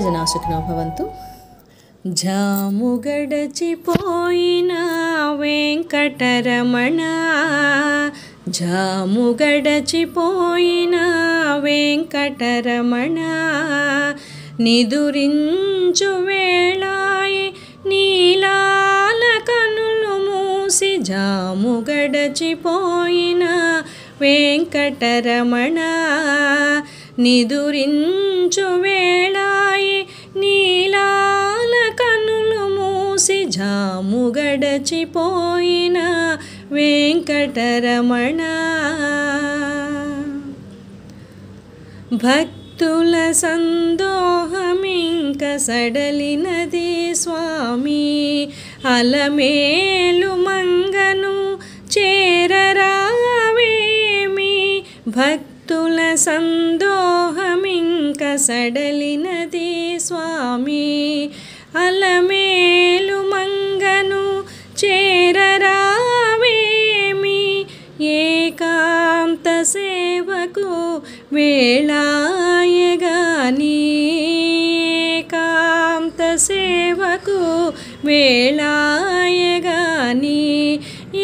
జనా సుఖినో భవంతు. జాము గడచిపోయిన వెంకటరమణ, జాము గడచిపోయిన వెంకటరమణ, నిదురించు వేళాయే నీలాల కనులు మూసి, జాము గడచిపోయిన వెంకటరమణ, నిదురించు వేళాయే నీలాల కనులు మూసి, జాము గడచిపోయిన వెంకటరమణ. భక్తుల సందోహమింక సడలినది స్వామి, అలమేలు మంగను చేరరావేమి. భక్తుల సందోహమింక సడలినది స్వామి, అలమేలు మంగను చేరరావేమి. ఏకాంత సేవకు వేళాయగాని, ఏకాంత సేవకు వేళాయగాని,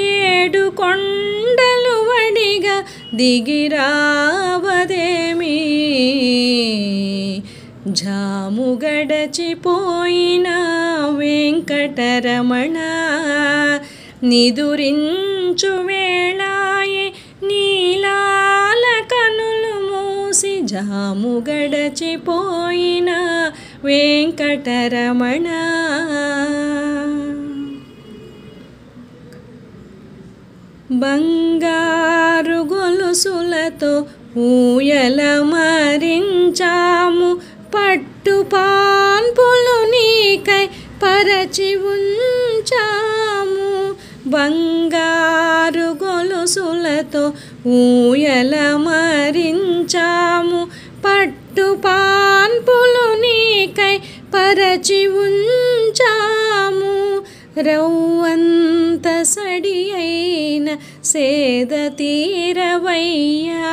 ఏడు కొండలు వడిగా దిగిరావదేమి. జాము గడచిపోయిన వెంకటరమణ, నిదురించు వేళాయే నీలాల కనులు మూసి, జాము గడచిపోయిన వెంకటరమణ. బంగారు గొలుసులతో ఊయల మరించాము, పట్టు పాన్పులు నీకై పరచి ఉంచాము. బంగారు గొలుసులతో ఊయల మరించాము, పట్టు పాన్పులు నీకై పరచి ఉంచాము. రవ్వంత సడి అయిన సేద తీరవయ్యా,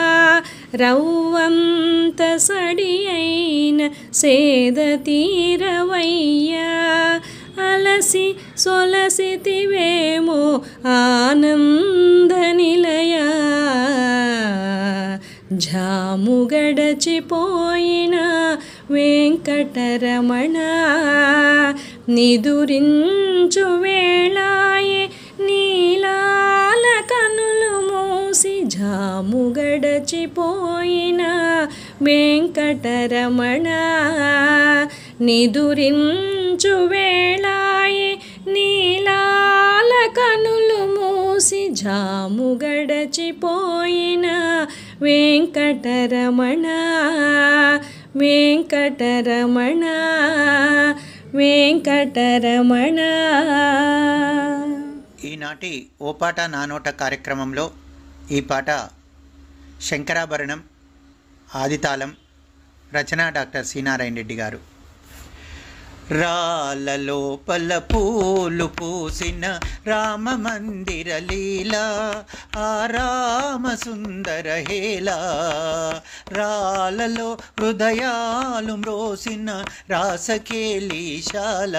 రవ్వంత సడి అయిన సేద తీరవయ్యా. అలసి సొలసితివేమో ఆనంద నిలయ, జాము గడచిపోయిన వెంకటరమణ, నిదురించు వేళాయే నీలాల కనులు మూసి, జాము గడచిపోయిన వెంకటరమణ, నిదురించు వేళాయే నీలాల కనులు మూసి, జాము గడచిపోయిన వెంకటరమణ, వెంకటరమణ, వెంకటరమణ. ఈనాటి ఓ పాట నా నోట కార్యక్రమంలో ఈ పాట శంకరాభరణం, ఆదితాళం, రచన డాక్టర్ సి నారాయణ రెడ్డి గారు. రాళ్ళలోపల పూలు పూసిన రామ మందిర లీలా, ఆ రామ సుందర హేలా. రాళ్ళలో హృదయాలు మ్రోసిన రాసకేలీశాల,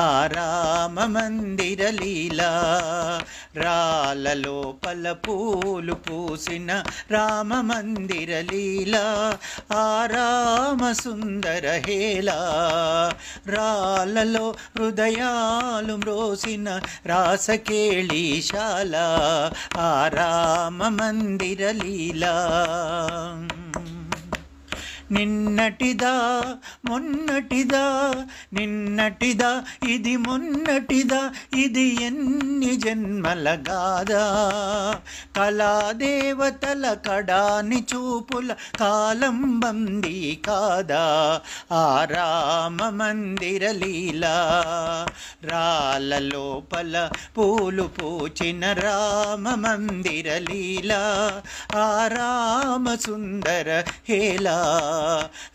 ఆ రామ మందిర లీలా. రాళ్ళలోపల పూలు పూసిన రామ మందిర లీలా, ఆ రామ సుందర హేలా. రాళ్ళలో హృదయాలు మ్రోసిన రాసకేళీశాల, ఆ రామ మందిర లీలా. నిన్నటిదా మొన్నటిదా, నిన్నటిదా ఇది మొన్నటిదా, ఇది ఎన్ని జన్మల గాదా. కళాదేవతల కడాని చూపుల కాలం బందీ కాదా, ఆ రామ మందిర లీలా. రాళ్ళ లోపల పూలు పూచిన రామ మందిర లీలా, ఆ రామ సుందర హేలా.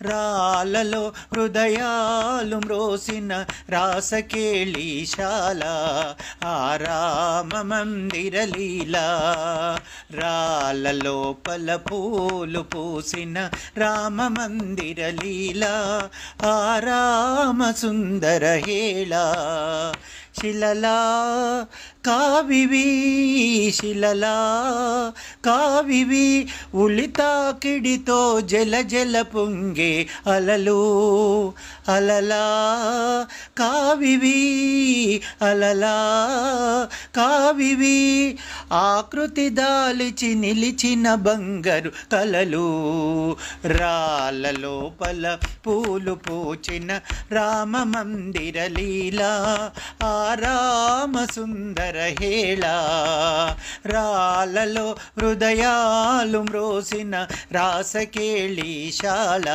రాలలో హృదయాలు మ్రోసిన రాసకేళీశాల ఆరామ మందిర లీలా రాలలోపల పూలు పూసిన రామ మందిర లీలా ఆరామ సుందర హేళా శిలలా కావివి శిలలా కావివి ఉళితాకిడితో జల జల పొంగే అలలు అలలా కావివి అలలా కావివి ఆకృతి దాల్చి నిలిచిన బంగారు కలలు రాలలోపల పూలు పూచిన రామ మందిర లీలా ఆరామ సుందర హేళా రాలలో హృదయాలు మ్రోసిన రాసకేళీశాల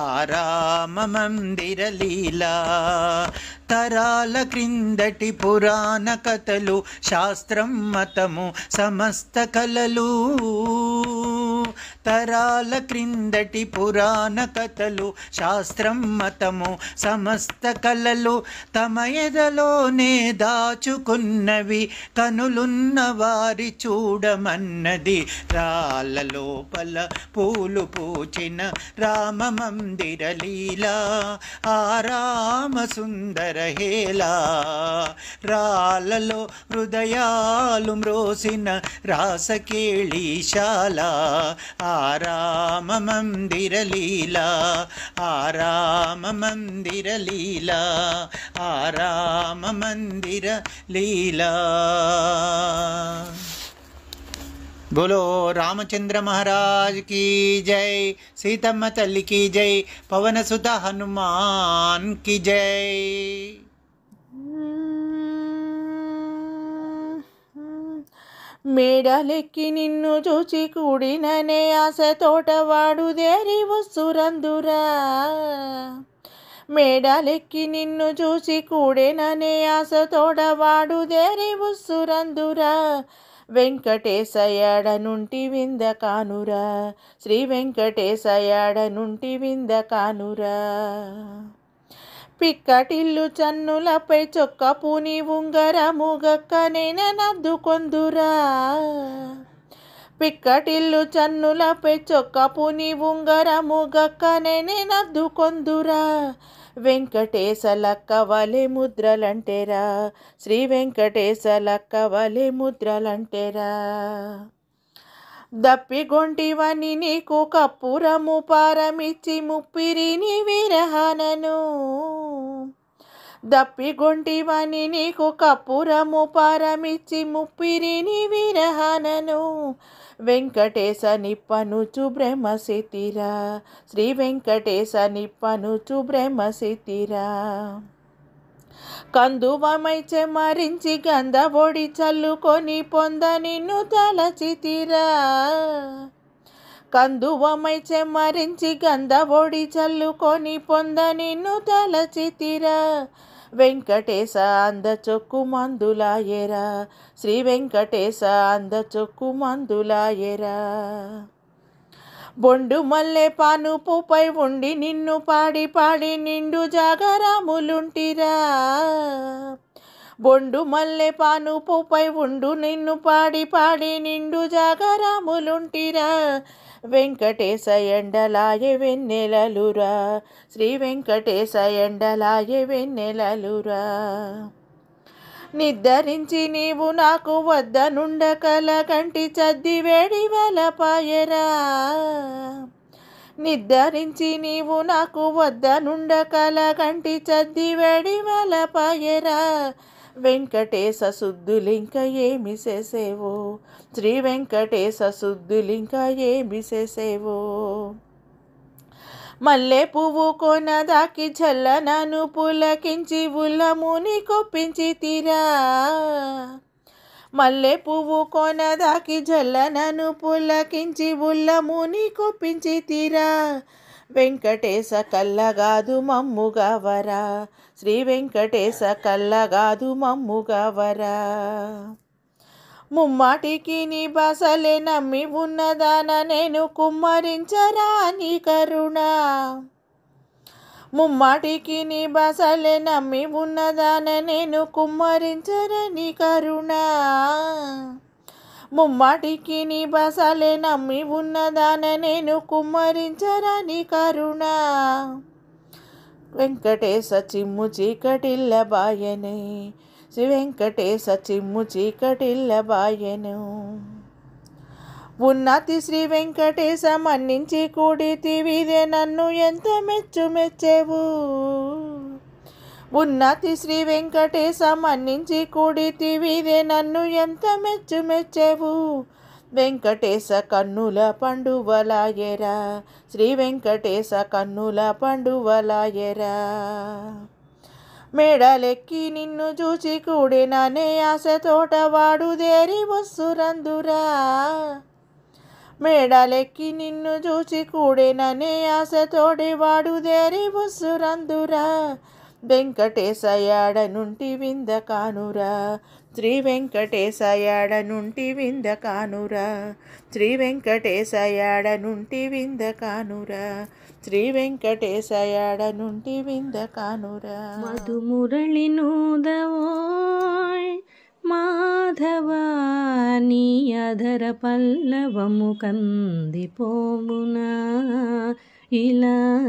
ఆరామ మందిర లీలా తరాల క్రిందటి పురాణ కథలు శాస్త్రం మతము సమస్త కలలు తరాల క్రిందటి పురాణ కథలు శాస్త్రం మతము సమస్త కలలు తమ ఎదలోనే దాచుకున్నవి కనులున్న వారి చూడమన్నది రాళ్ళలోపల పూలు పూచిన రామ మందిర లీలా ఆరామ సుందర హేళా రాలలో హృదయాలు మ్రోసిన రాసకేళీశాల ఆరామ మందిర లీలా ఆరామ మందిర లీలా ఆరామ మందిర లీలా बोलो रामचंद्र महाराज की जय सीतम्म तल्ली की जय पवन सुत हनुमान की जय మేడలెక్కి నిన్ను చూచి కూడిననే ఆశ తోటవాడు దేరి వస్తురందురా మేడలెక్కి నిన్ను చూసి కూడిననే ఆశ తోటవాడు దేరి వస్తురందురా వెంకటేశయాడ నుంటి వింద కానురా శ్రీ వెంకటేశయాడ నుంటి వింద కానురా పిక్కటిల్లు చన్నులపై చొక్క పూని ఉంగరము గక్కనేన నద్దుకొందురా పిక్కటిల్లు చన్నులపై చొక్క పూని ఉంగరము గక్కనేనే నద్దుకొందురా వెంకటేశ లక్కవలే ముద్రలంటేరా శ్రీ వెంకటేశ లక్కవలే ముద్రలంటేరా దప్పిగొంటివని నీకు కప్పురము పారమిచ్చి ముప్పిరిని విరహనను దప్పిగొంటివని నీకు కప్పురము పారమిచ్చి ముప్పిరిని విరహనను వెంకటేశ నిప్పనుచు బ్రహ్మసితిరా శ్రీ వెంకటేశ నిప్పనుచు బ్రహ్మసితిరా కందువమై చెమరించి గంధవొడి చల్లుకొని పొంద నిన్ను తలచితిరా కందువమై చెమరించి గంధవొడి చల్లుకొని పొంద నిన్ను తలచితిరా వెంకటేశ అంద చొక్కు మందులాయరా శ్రీ వెంకటేశ అంద చొక్కు మందులాయరా బొండు మల్లె పానుపుపై ఉండి నిన్ను పాడి పాడి నిండు జాగరాములుంటిరా బొండు మల్లె పానుపుపై ఉండు నిన్ను పాడి పాడి నిండు జాగరాములుంటిరా వెంకటేశ ఎండలాయ వెన్నెలలురా శ్రీ వెంకటేశ ఎండలాయ వెన్నెలలురా నిద్దరించి నీవు నాకు వద్దనుండ కలకంటి చద్ది వేడి వలపాయరా నిద్దరించి నీవు నాకు వద్దనుండ కలకంటి చద్ది వేడి వలపాయరా వెంకటేశ శుద్ధులింక ఏమి చేసేవో శ్రీ వెంకటేశ శుద్ధులింక ఏమి చేసేవో మల్లె పువ్వు కొనదాకి చల్లనను పులకించి ఉల్లముని కొప్పించి తీరా మల్లె పువ్వు కొనదాకి జల్లనను పులకించి ఉల్లముని కొప్పించి తీరా వెంకటేశ కల్లగాదు మమ్ముగవరా శ్రీ వెంకటేశ కల్లగాదు మమ్ముగవరా ముమ్మాటికి నీ బసలే నమ్మి ఉన్నదాన నేను కుమ్మరించరా నీ కరుణ. ముమ్మాటికి నీ బసలే నమ్మి ఉన్నదాన నేను కుమ్మరించరా నీ కరుణ. ముమ్మాటికి నీ బసలే నమ్మి ఉన్నదాన నేను కుమ్మరించరా నీ కరుణ. వెంకటేశ చిమ్ము చీకటిల్ల బాయనే, శ్రీ వెంకటేశ చిమ్ము చీకటిల్ల బాయను. ఉన్నతి శ్రీ వెంకటేశ మన్నించి కూడితివిదే నన్ను ఎంత మెచ్చెవు. ఉన్నతి శ్రీ వెంకటేశ మన్నించి కూడితివిదే నన్ను ఎంత మెచ్చెవు. వెంకటేశ కన్నుల పండువలాయరా, శ్రీ వెంకటేశ కన్నుల పండువలాయరా. మేడలెక్కి నిన్ను చూచి కూడిననే ఆశతోట వాడుదేరి వస్సురందురా. మేడలెక్కి నిన్ను చూచి కూడిననే ఆశతోటి వాడుదేరి వస్సురందురా. వెంకటేశ యాడ నుండి వింద కానురా, శ్రీ వెంకటేశ యాడ నుండి వింద కానురా. శ్రీ వెంకటేశ యాడ నుండి వింద కానురా, శ్రీ వెంకటేశ యాడ నుండి వింద కానురా. మధుమురళి నూదవోయ్ మాధవా, నీ అధర పల్లవము కందిపోవునా. ఇలా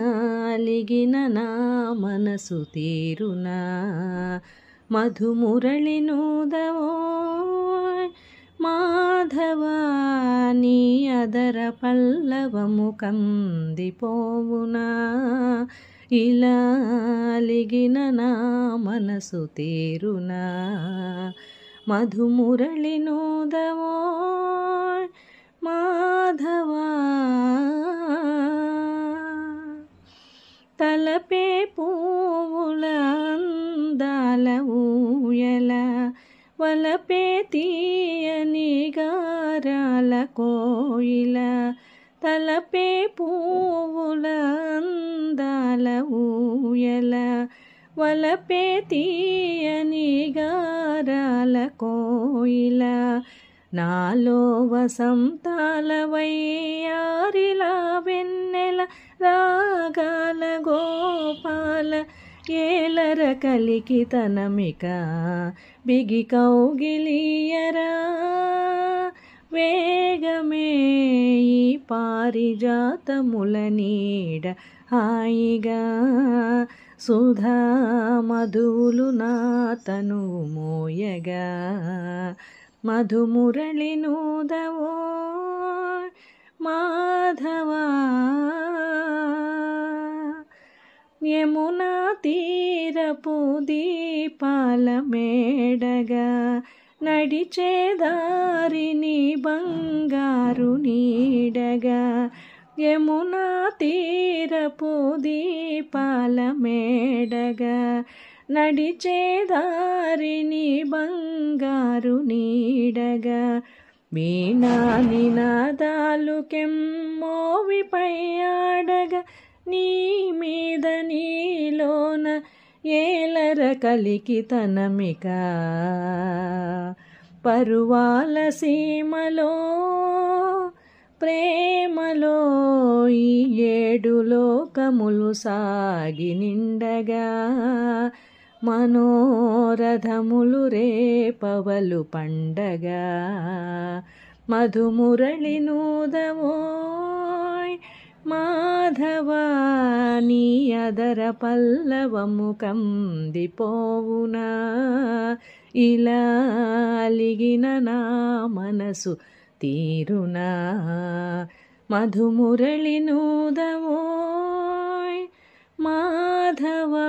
అలిగిన నా మనసు తీరునా. మధుమురళి నూదవోయ్ మాధవా, నీ అధర పల్లవము కందిపోవునా. ఇలా అలిగిన నా మనసు తీరునా. మధుమురళి నూదవోయ్ మాధవా. తలపే పువ్వుల అందాల ఊయల, వలపే తీయని గారాల కోయిల. తలపే పువ్వుల అందాల ఊయల, వలపే తీయని గారాల కోయిల. నాలో వసంతాల వయ్యారిలా వెన్నెల రాగాల గోపాల. ఏలర కలికి తనమిక బిగి కౌగిలియరా. వేగమే ఈ పారిజాతముల నీడ హాయిగా. సుధా మధువులు నా తనువు మోయగా. మధుమురళి నూదవోయ్ మాధవా. యమునా తీరపు దీపాల మేడగా, నడిచే దారిని బంగారు నీడగా. యమునా తీరపు దీపాల మేడగా, నడిచే దారిని బంగారు నీడగా. వీణా నినాదాలు కెమ్మోవిపై ఆడగా. నీ మీద నీలోన ఏలర కలికి తనమిక. పరువాల సీమలో ప్రేమలో ఈ ఏడు లోకములు సాగి నిండగా. మనోరథములు రేపవలు పండగా. మధుమురళి నూదవోయ్ మాధవా, నీ అధర పల్లవము కందిపోవునా. ఇలా అలిగిన నా మనసు తీరునా. మధుమురళి నూదవోయ్ మాధవా.